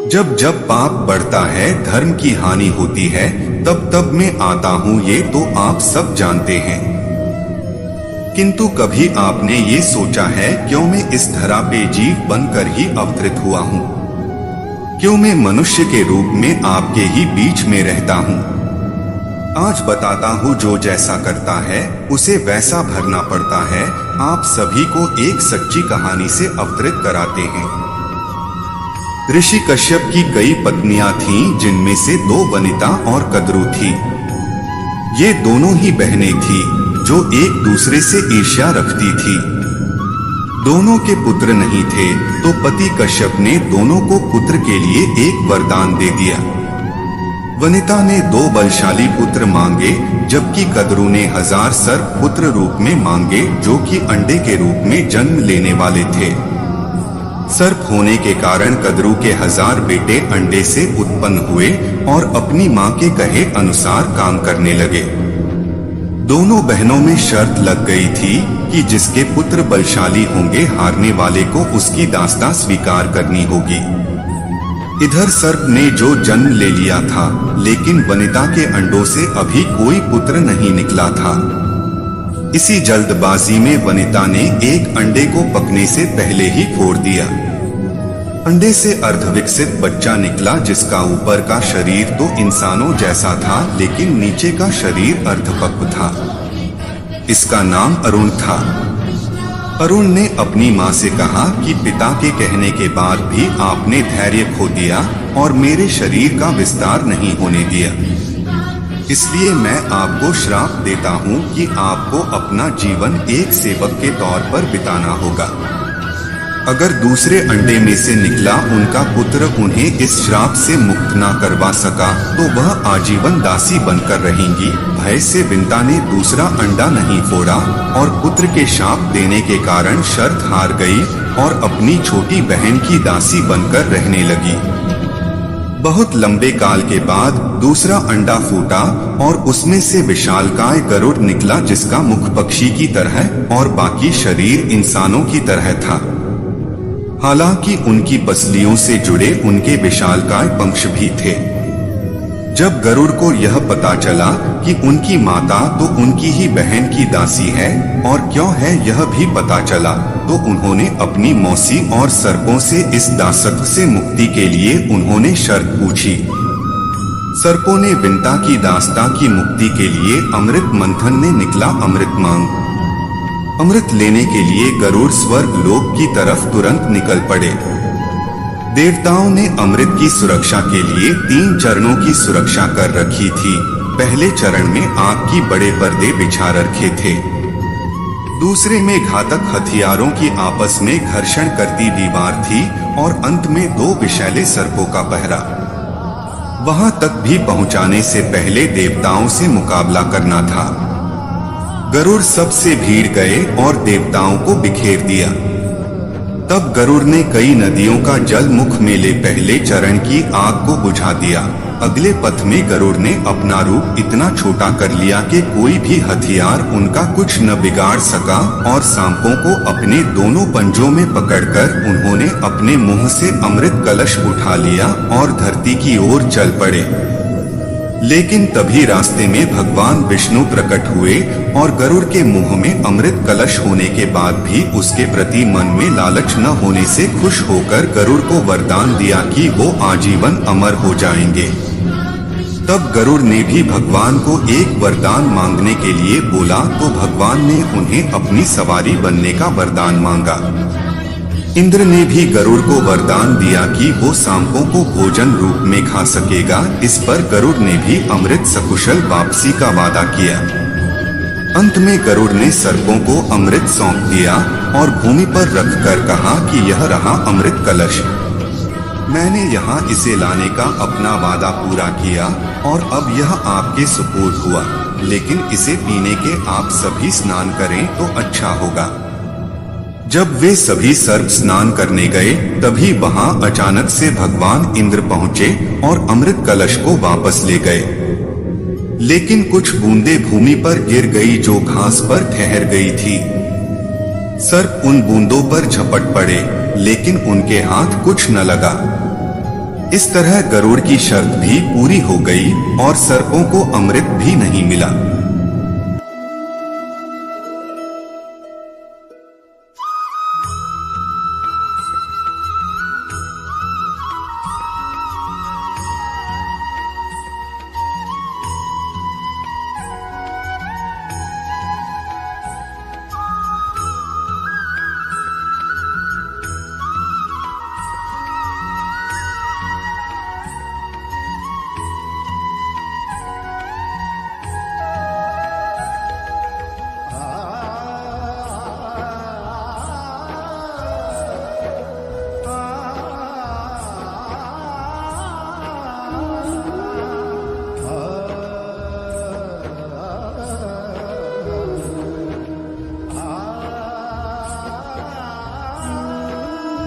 जब जब पाप बढ़ता है, धर्म की हानि होती है, तब तब मैं आता हूँ, ये तो आप सब जानते हैं। किंतु कभी आपने ये सोचा है क्यों मैं इस धरा पे जीव बनकर ही अवतरित हुआ हूँ? क्यों मैं मनुष्य के रूप में आपके ही बीच में रहता हूँ? आज बताता हूँ, जो जैसा करता है उसे वैसा भरना पड़ता है। आप सभी को एक सच्ची कहानी से अवतरित कराते हैं। ऋषि कश्यप की कई पत्नियां थीं, जिनमें से 2 वनिता और कद्रू थी। ये दोनों ही बहनें थीं, जो एक दूसरे से ईर्ष्या रखती थी। दोनों के पुत्र नहीं थे, तो पति कश्यप ने दोनों को पुत्र के लिए एक वरदान दे दिया। वनिता ने 2 बलशाली पुत्र मांगे, जबकि कद्रू ने 1000 सर्प पुत्र रूप में मांगे, जो कि अंडे के रूप में जन्म लेने वाले थे। सर्प होने के कारण कद्रू के 1000 बेटे अंडे से उत्पन्न हुए और अपनी मां के कहे अनुसार काम करने लगे। दोनों बहनों में शर्त लग गई थी कि जिसके पुत्र बलशाली होंगे, हारने वाले को उसकी दास्तां स्वीकार करनी होगी। इधर सर्प ने जो जन्म ले लिया था, लेकिन वनिता के अंडों से अभी कोई पुत्र नहीं निकला था। इसी जल्दबाजी में वनिता ने एक अंडे को पकने से पहले ही फोड़ दिया। अंडे से अर्धविकसित बच्चा निकला, जिसका ऊपर का शरीर तो इंसानों जैसा था, लेकिन नीचे का शरीर अर्धपक्व था। इसका नाम अरुण था। अरुण ने अपनी मां से कहा कि पिता के कहने के बाद भी आपने धैर्य खो दिया और मेरे शरीर का विस्तार नहीं होने दिया। इसलिए मैं आपको श्राप देता हूं कि आपको अपना जीवन एक सेवक के तौर पर बिताना होगा। अगर दूसरे अंडे में से निकला उनका पुत्र उन्हें इस श्राप से मुक्त ना करवा सका, तो वह आजीवन दासी बनकर रहेंगी। भय से विंता ने दूसरा अंडा नहीं फोड़ा और पुत्र के शाप देने के कारण शर्त हार गई और अपनी छोटी बहन की दासी बनकर रहने लगी। बहुत लंबे काल के बाद दूसरा अंडा फूटा और उसमें से विशालकाय गरुड़ निकला, जिसका मुख पक्षी की तरह और बाकी शरीर इंसानों की तरह था। हालांकि उनकी पसलियों से जुड़े उनके विशालकाय पंख भी थे। जब गरुड़ को यह पता चला कि उनकी माता तो उनकी ही बहन की दासी है और क्यों है यह भी पता चला, तो उन्होंने अपनी मौसी और सर्पों से इस दासत्व से मुक्ति के लिए उन्होंने शर्त पूछी। सर्पों ने विंता की दास्तां की मुक्ति के लिए अमृत मंथन ने निकला अमृत मांग। अमृत लेने के लिए गरुड़ स्वर्ग लोक की तरफ तुरंत निकल पड़े। देवताओं ने अमृत की सुरक्षा के लिए 3 चरणों की सुरक्षा कर रखी थी। पहले चरण में आग की बड़े पर्दे बिछा रखे थे। दूसरे में घातक हथियारों की आपस में घर्षण करती दीवार थी और अंत में 2 विषैले सर्पों का पहरा। वहां तक भी पहुंचाने से पहले देवताओं से मुकाबला करना था। गरुड़ सबसे भीड़ गए और देवताओं को बिखेर दिया। तब गरुड़ ने कई नदियों का जल मुख में ले पहले चरण की आग को बुझा दिया। अगले पथ में गरुड़ ने अपना रूप इतना छोटा कर लिया कि कोई भी हथियार उनका कुछ न बिगाड़ सका और सांपों को अपने दोनों पंजों में पकड़कर उन्होंने अपने मुंह से अमृत कलश उठा लिया और धरती की ओर चल पड़े। लेकिन तभी रास्ते में भगवान विष्णु प्रकट हुए और गरुड़ के मुंह में अमृत कलश होने के बाद भी उसके प्रति मन में लालच न होने से खुश होकर गरुड़ को वरदान दिया कि वो आजीवन अमर हो जाएंगे। तब गरुड़ ने भी भगवान को एक वरदान मांगने के लिए बोला, तो भगवान ने उन्हें अपनी सवारी बनने का वरदान मांगा। इंद्र ने भी गरुड़ को वरदान दिया कि वो सांपों को भोजन रूप में खा सकेगा। इस पर गरुड़ ने भी अमृत सकुशल वापसी का वादा किया। अंत में गरुड़ ने सर्पों को अमृत सौंप दिया और भूमि पर रखकर कहा कि यह रहा अमृत कलश। मैंने यहाँ इसे लाने का अपना वादा पूरा किया और अब यह आपके सुपुर्द हुआ, लेकिन इसे पीने के आप सभी स्नान करें तो अच्छा होगा। जब वे सभी सर्प स्नान करने गए, तभी वहां अचानक से भगवान इंद्र पहुंचे और अमृत कलश को वापस ले गए। लेकिन कुछ बूंदें भूमि पर गिर गई, जो घास पर ठहर गई थी। सर्प उन बूंदों पर झपट पड़े, लेकिन उनके हाथ कुछ न लगा। इस तरह गरुड़ की शर्त भी पूरी हो गई और सर्पों को अमृत भी नहीं मिला।